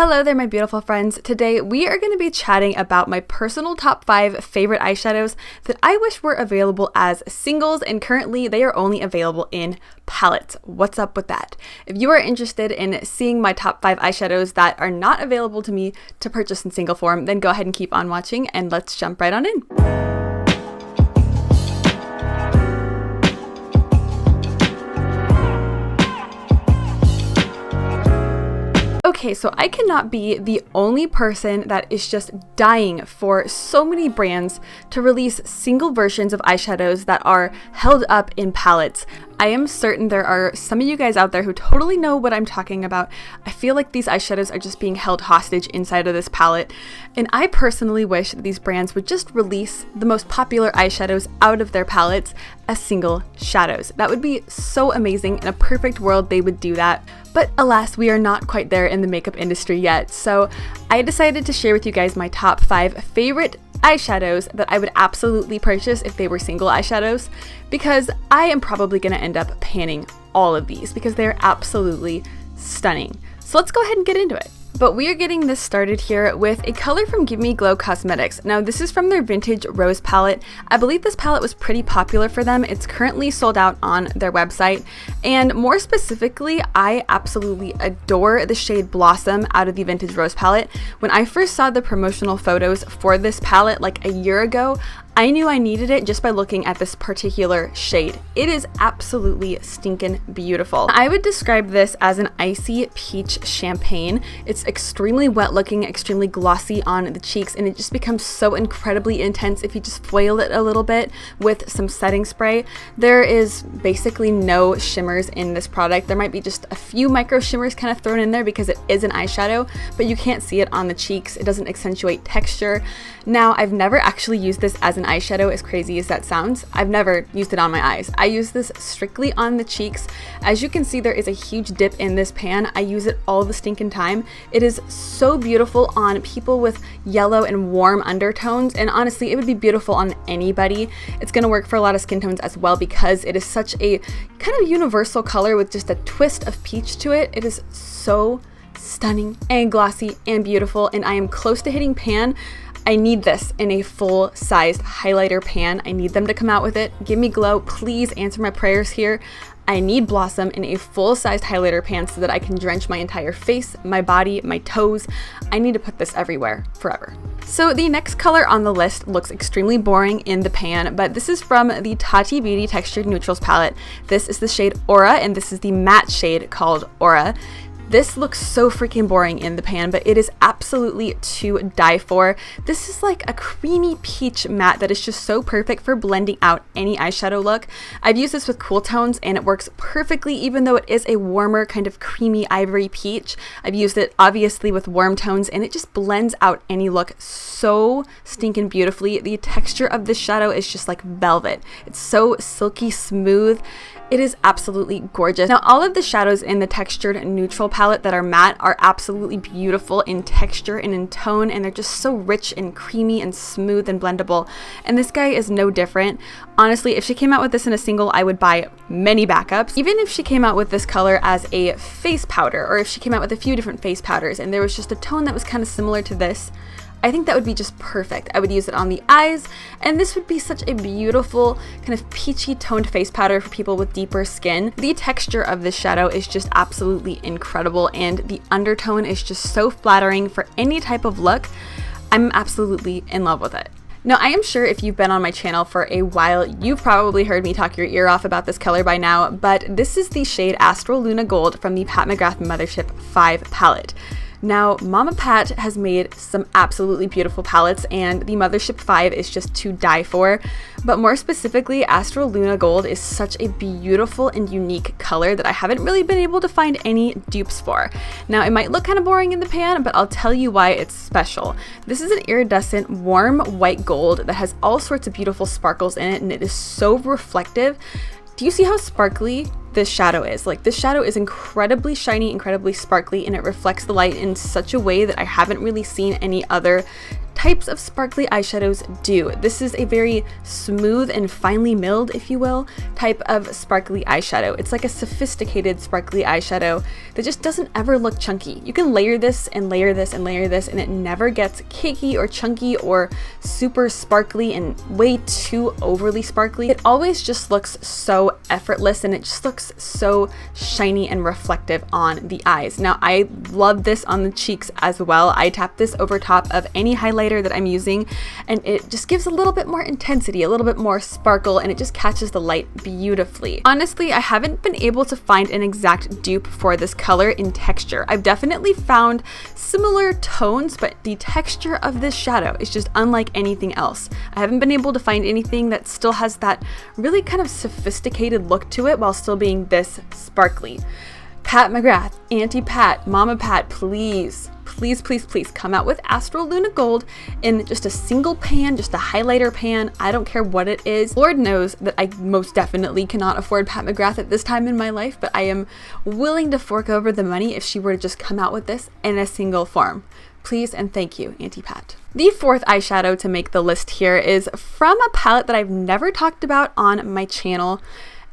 Hello there, my beautiful friends. Today we are going to be chatting about my personal top 5 favorite eyeshadows that I wish were available as singles, and currently they are only available in palettes. What's up with that? If you are interested in seeing my top 5 eyeshadows that are not available to me to purchase in single form, then go ahead and keep on watching and let's jump right on in. Okay, so I cannot be the only person that is just dying for so many brands to release single versions of eyeshadows that are held up in palettes. I am certain there are some of you guys out there who totally know what I'm talking about. I feel like these eyeshadows are just being held hostage inside of this palette, and I personally wish that these brands would just release the most popular eyeshadows out of their palettes as single shadows. That would be so amazing. In a perfect world, they would do that. But alas, we are not quite there in the makeup industry yet, so I decided to share with you guys my top 5 favorite eyeshadows that I would absolutely purchase if they were single eyeshadows, because I am probably going to end up panning all of these because they're absolutely stunning. So let's go ahead and get into it. But we are getting this started here with a color from Give Me Glow Cosmetics. Now this is from their Vintage Rose palette. I believe this palette was pretty popular for them. It's currently sold out on their website. And more specifically, I absolutely adore the shade Blossom out of the Vintage Rose palette. When I first saw the promotional photos for this palette like a year ago, I knew I needed it just by looking at this particular shade. It is absolutely stinking beautiful. I would describe this as an icy peach champagne. It's extremely wet looking, extremely glossy on the cheeks, and it just becomes so incredibly intense if you just foil it a little bit with some setting spray. There is basically no shimmers in this product. There might be just a few micro shimmers kind of thrown in there because it is an eyeshadow, but you can't see it on the cheeks. It doesn't accentuate texture. Now, I've never actually used this as an eyeshadow, as crazy as that sounds. I've never used it on my eyes. I use this strictly on the cheeks. As you can see, there is a huge dip in this pan. I use it all the stinking time. It is so beautiful on people with yellow and warm undertones, and honestly, it would be beautiful on anybody. It's gonna work for a lot of skin tones as well because it is such a kind of universal color with just a twist of peach to it. It is so stunning and glossy and beautiful, and I am close to hitting pan. I need this in a full-sized highlighter pan. I need them to come out with it. Give me Glow, please answer my prayers here. I need Blossom in a full-sized highlighter pan so that I can drench my entire face, my body, my toes. I need to put this everywhere, forever. So the next color on the list looks extremely boring in the pan, but this is from the Tati Beauty Textured Neutrals palette. This is the shade Aura, and this is the matte shade called Aura. This looks so freaking boring in the pan, but it is absolutely to die for. This is like a creamy peach matte that is just so perfect for blending out any eyeshadow look. I've used this with cool tones and it works perfectly, even though it is a warmer kind of creamy ivory peach. I've used it obviously with warm tones and it just blends out any look so stinking beautifully. The texture of this shadow is just like velvet. It's so silky smooth. It is absolutely gorgeous. Now, all of the shadows in the textured neutral palette that are matte are absolutely beautiful in texture and in tone, and they're just so rich and creamy and smooth and blendable. And this guy is no different. Honestly, if she came out with this in a single, I would buy many backups. Even if she came out with this color as a face powder, or if she came out with a few different face powders and there was just a tone that was kind of similar to this, I think that would be just perfect. I would use it on the eyes, and this would be such a beautiful kind of peachy toned face powder for people with deeper skin. The texture of this shadow is just absolutely incredible, and the undertone is just so flattering for any type of look. I'm absolutely in love with it. Now, I am sure if you've been on my channel for a while, you've probably heard me talk your ear off about this color by now, but this is the shade Astral Luna Gold from the Mcgrath Mothership 5 palette. Now, Mama Pat has made some absolutely beautiful palettes, and the Mothership 5 is just to die for. But more specifically, Astral Luna Gold is such a beautiful and unique color that I haven't really been able to find any dupes for. Now, it might look kind of boring in the pan, but I'll tell you why it's special. This is an iridescent, warm white gold that has all sorts of beautiful sparkles in it, and it is so reflective. Do you see how sparkly this shadow is? Like, this shadow is incredibly shiny, incredibly sparkly, and it reflects the light in such a way that I haven't really seen any other types of sparkly eyeshadows do. This is a very smooth and finely milled, if you will, type of sparkly eyeshadow. It's like a sophisticated sparkly eyeshadow that just doesn't ever look chunky. You can layer this and layer this and layer this, and it never gets cakey or chunky or super sparkly and way too overly sparkly. It always just looks so effortless, and it just looks so shiny and reflective on the eyes. Now, I love this on the cheeks as well. I tap this over top of any highlighter that I'm using, and it just gives a little bit more intensity, a little bit more sparkle, and it just catches the light beautifully. Honestly, I haven't been able to find an exact dupe for this color in texture. I've definitely found similar tones, but the texture of this shadow is just unlike anything else. I haven't been able to find anything that still has that really kind of sophisticated look to it while still being this sparkly. Pat Mcgrath, Auntie Pat, Mama Pat, please come out with Astral Luna Gold in just a single pan, just a highlighter pan. I don't care what it is. Lord knows that I most definitely cannot afford Pat Mcgrath at this time in my life, but I am willing to fork over the money if she were to just come out with this in a single form. Please and thank you, Auntie Pat. The fourth eyeshadow to make the list here is from a palette that I've never talked about on my channel.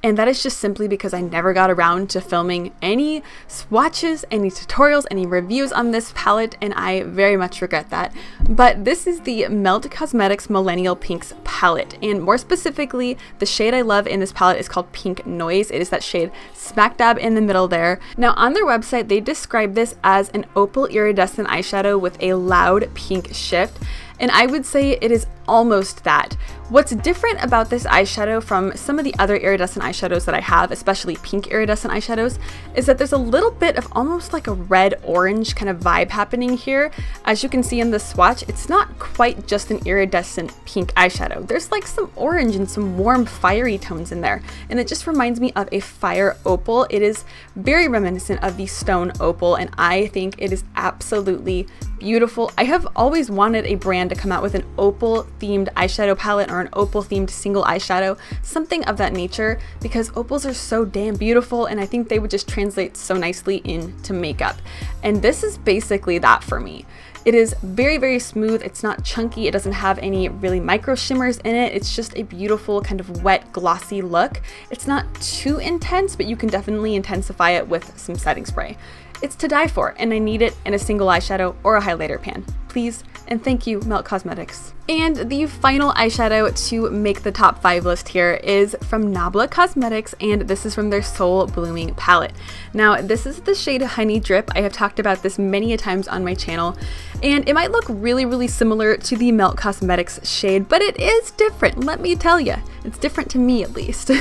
And that is just simply because I never got around to filming any swatches, any tutorials, any reviews on this palette, and I very much regret that. But this is the Melt Cosmetics Millennial Pinx palette, and more specifically, the shade I love in this palette is called Pink Noise. It is that shade smack dab in the middle there. Now, on their website, they describe this as an opal iridescent eyeshadow with a loud pink shift. And I would say it is almost that. What's different about this eyeshadow from some of the other iridescent eyeshadows that I have, especially pink iridescent eyeshadows, is that there's a little bit of almost like a red-orange kind of vibe happening here. As you can see in the swatch, it's not quite just an iridescent pink eyeshadow. There's like some orange and some warm fiery tones in there, and it just reminds me of a fire opal. It is very reminiscent of the stone opal, and I think it is absolutely beautiful. I have always wanted a brand to come out with an opal themed eyeshadow palette or an opal themed single eyeshadow, something of that nature, because opals are so damn beautiful, and I think they would just translate so nicely into makeup. And this is basically that for me. It is very, very smooth. It's not chunky. It doesn't have any really micro shimmers in it. It's just a beautiful kind of wet, glossy look. It's not too intense, but you can definitely intensify it with some setting spray. It's to die for, and I need it in a single eyeshadow or a highlighter pan. Please and thank you, Melt Cosmetics. And the final eyeshadow to make the top 5 list here is from Nabla Cosmetics, and this is from their Soul Blooming palette. Now, this is the shade Honey Drip. I have talked about this many a times on my channel, and it might look really, really similar to the Melt Cosmetics shade, but it is different, let me tell you. It's different to me, at least.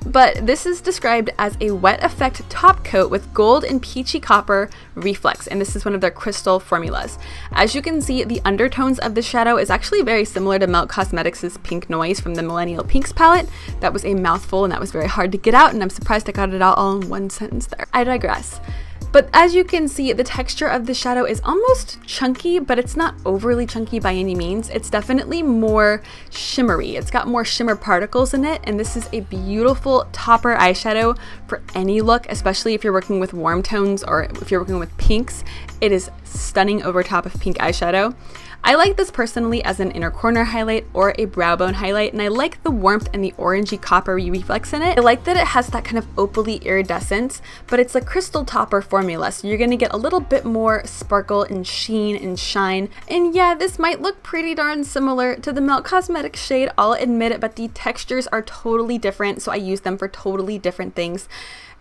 But this is described as a wet effect top coat with gold and peachy copper reflex, and this is one of their crystal formulas. As you can see, the undertones of the shadow is actually very similar to Melt Cosmetics' Pink Noise from the Millennial Pinx palette. That was a mouthful, and that was very hard to get out, and I'm surprised I got it out all in one sentence there. I digress. But as you can see, the texture of the shadow is almost chunky, but it's not overly chunky by any means. It's definitely more shimmery. It's got more shimmer particles in it, and this is a beautiful topper eyeshadow for any look, especially if you're working with warm tones or if you're working with pinks. It is stunning over top of pink eyeshadow. I like this personally as an inner corner highlight or a brow bone highlight, and I like the warmth and the orangey coppery reflex in it. I like that it has that kind of opally iridescence, but it's a crystal topper formula, so you're gonna get a little bit more sparkle and sheen and shine. And yeah, this might look pretty darn similar to the Melt Cosmetics shade, I'll admit it, but the textures are totally different, so I use them for totally different things.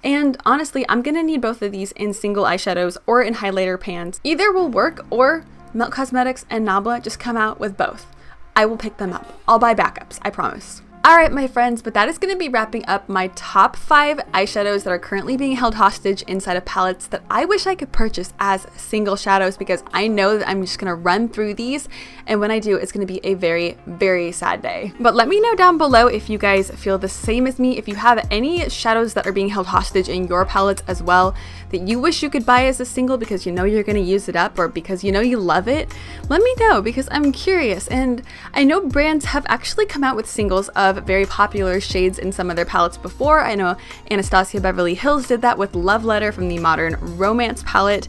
And honestly, I'm gonna need both of these in single eyeshadows or in highlighter pans. Either will work, or Melt Cosmetics and Nabla just come out with both. I will pick them up. I'll buy backups, I promise. Alright, my friends, but that is going to be wrapping up my top 5 eyeshadows that are currently being held hostage inside of palettes that I wish I could purchase as single shadows, because I know that I'm just going to run through these, and when I do, it's going to be a very, very sad day. But let me know down below if you guys feel the same as me, if you have any shadows that are being held hostage in your palettes as well, that you wish you could buy as a single because you know you're going to use it up or because you know you love it. Let me know, because I'm curious, and I know brands have actually come out with singles of very popular shades in some of their palettes before. I know Anastasia Beverly Hills did that with Love Letter from the Modern Romance palette.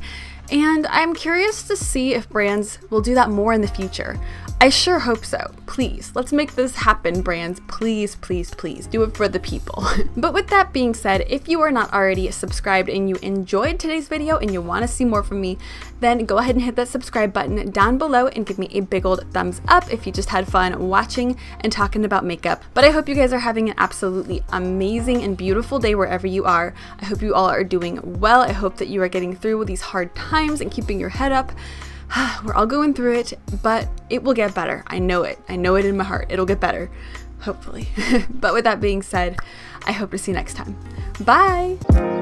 And I'm curious to see if brands will do that more in the future. I sure hope so. Please, let's make this happen, brands. Please, please, please do it for the people. But with that being said, if you are not already subscribed and you enjoyed today's video and you want to see more from me, then go ahead and hit that subscribe button down below and give me a big old thumbs up if you just had fun watching and talking about makeup. But I hope you guys are having an absolutely amazing and beautiful day wherever you are. I hope you all are doing well. I hope that you are getting through these hard times and keeping your head up. We're all going through it, but it will get better. I know it. I know it in my heart. It'll get better, hopefully. But with that being said, I hope to see you next time. Bye!